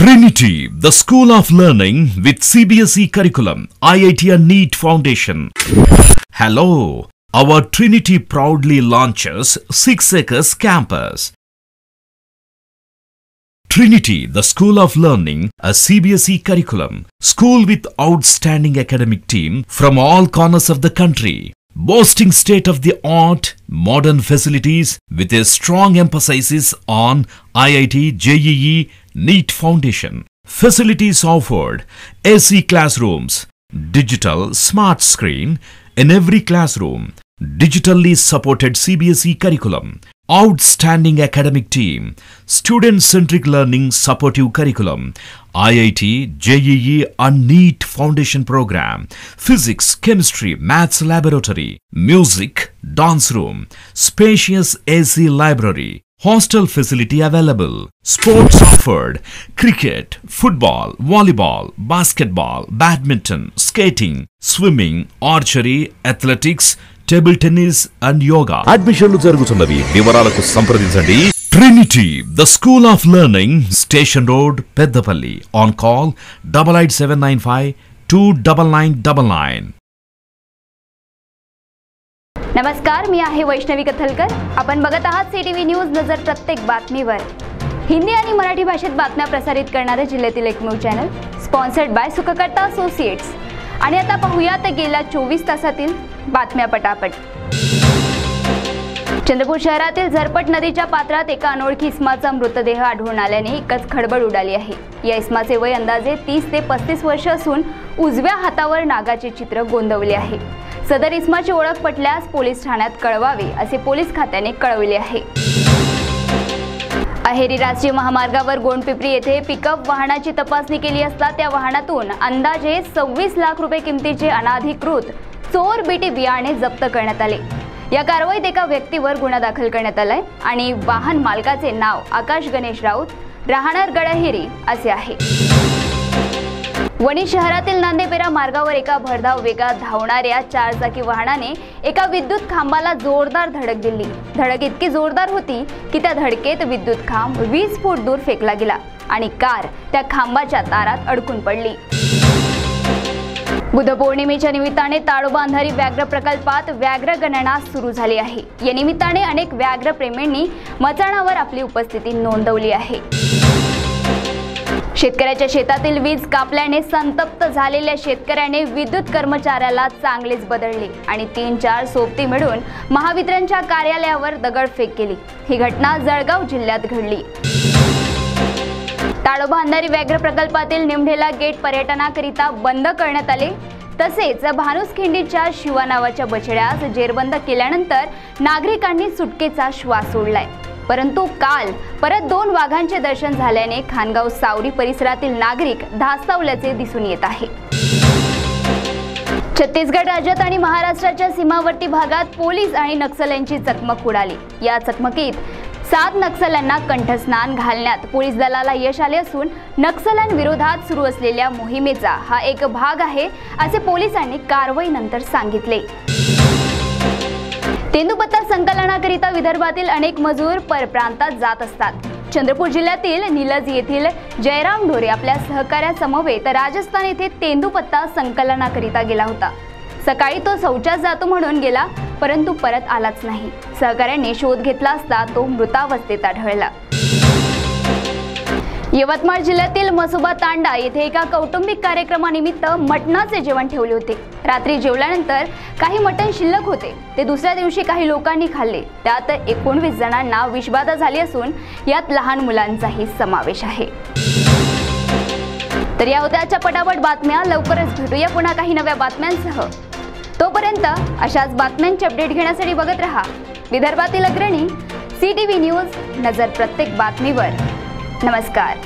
Trinity, the School of Learning with CBSE curriculum, IIT and NEET Foundation. Hello, our Trinity proudly launches 6 Acres Campus. Trinity, the School of Learning, a CBSE curriculum, school with outstanding academic team from all corners of the country, boasting state-of-the-art modern facilities with a strong emphasis on IIT, JEE, NEET Foundation. Facilities offered: AC classrooms, digital smart screen in every classroom, digitally supported CBSE curriculum, outstanding academic team, student-centric learning supportive curriculum, IIT, JEE and NEET Foundation program, physics, chemistry, maths laboratory, music, dance room, spacious AC library, hostel facility available, sports offered: cricket, football, volleyball, basketball, badminton, skating, swimming, archery, athletics, table tennis and yoga. Admission జరుగుతున్నవి. వివరాలకు సంప్రదించండి. Trinity, the School of Learning, Station Road, Peddapalli. On call 88795 29999. नमस्कार, मी आहे वैष्णवी कथलकर. आपण बघत आहात CTV news नजर प्रत्येक बातमीवर. हिंदी आणि मराठी भाषेत बातम्या प्रसारित करणारे जिल्ह्यातील एकमेव channel, sponsored by Sukhkarta associates. आणि आता पाहूयात गेल्या 24 तासातील बातम्या पटापट. चंद्रपूर शहरातील झरपट नदीच्या पात्रात एका अनोळखी इसमाचा मृतदेह आढळून आल्याने एकच खळबळ उडाली आहे. या इसमाचे वय अंदाजे 30 ते 35 वर्ष असून उजव्या हातावर नागाचे चित्र गोंदवले आहे. सदर इसमाची ओळख पटल्यास पोलीस ठाण्यात कळवावे असे पोलीस खात्याने कळवले आहे. अहेरी राष्ट्रीय महामार्गावर गोंडपिंपरी येथे पिकअप वाहनाची तपासणी केली असता त्या वाहनातून अंदाजे 26 लाख रुपये किमतीचे अनाधिकृत चोर बीटी बियाणे जप्त करण्यात आले. या कारवाईत एका व्यक्तीवर गुन्हा दाखल करण्यात आलाय आणि वाहन मालकाचे नाव आकाश गणेश राऊत, राहणार गडअहेरी असे आहे. वणी शहरातील नांदेपेरा मार्गावर एका भरधाव वेगात धावणाऱ्या 4 चाकी वाहनाने एका विद्युत खांबाला जोरदार धडक दिली. धडक इतकी जोरदार होती की त्या धडकेत विद्युत खांब 20 फूट दूर फेकला गेला आणि कार त्या खांबाच्या तारात अडकून पडली. बुधपौर्णिमेच्या निमित्ताने ताडोबा अंधारी व्याघ्र प्रकल्पात व्याघ्र गणना सुरू झाली आहे. या निमित्ताने अनेक व्याघ्र प्रेमींनी मचाणावर आपली उपस्थिती नोंदवली आहे. शेतकऱ्याच्या शेतातील वीज कापल्याने संतप्त झालेल्या शेतकऱ्याने विद्युत कर्मचाऱ्याला चांगलेच बदलले आणि 3-4 सोबती मिळून महावितरणच्या कार्यालयावर दगडफेक केली. ही घटना जळगाव जिल्ह्यात घडली. ताडोबा अंधारी व्याघ्र प्रकल्पातील निमढेला गेट पर्यटनाकरिता बंद करण्यात आले. तसेच भानुसखिंडीच्या शिवा नावाच्या बछड्यास जेरबंद केल्यानंतर नागरिकांनी सुटकेचा श्वास सोडलाय. परंतु काल परत 2 वाघांचे दर्शन झाल्याने खानगाव सावरी परिसरातील नागरिक धास्तावल्याचे दिसून येत आहे. छत्तीसगड राज्यात आणि महाराष्ट्राच्या सीमावर्ती भागात पोलीस आणि नक्षल्यांची चकमक उडाली. या चकमकीत 7 नक्षल्यांना कंठस्नान घालण्यात पोलीस दलाला यश आले असून नक्षल्यांविरोधात सुरू असलेल्या मोहिमेचा हा एक भाग आहे असे पोलिसांनी कारवाईनंतर सांगितले. तेंदूपत्ता संकलनाकरिता विदर्भातील अनेक मजूर परप्रांतात जात असतात. चंद्रपूर जिल्ह्यातील निलज येथील जयराम ढोरे आपल्या सहकाऱ्यासमवेत राजस्थान येथे तेंदूपत्ता संकलनाकरिता गेला होता. सकाळी तो शौचास जातो म्हणून गेला, परंतु परत आलाच नाही. सहकाऱ्याने शोध घेतला असता तो मृतावस्थेत आढळला. यवतमाळ जिल्ह्यातील मसोबा तांडा येथे एका कौटुंबिक कार्यक्रमानिमित्त मटणाचे जेवण ठेवले होते. रात्री जेवल्यानंतर काही मटण शिल्लक होते. ते दुसऱ्या दिवशी काही लोकांनी खाल्ले. त्यात 19 जणांना विषबाधा झाली असून यात लहान मुलांचाही समावेश आहे. तर या होत्या पटापट बातम्या. लवकरच भेटूया पुन्हा काही नव्या बातम्यांसह. तोपर्यंत अशाच बातम्यांचे अपडेट घेण्यासाठी बघत रहा विदर्भातील अग्रणी सीटीव्ही न्यूज नजर प्रत्येक बातमीवर. नमस्कार.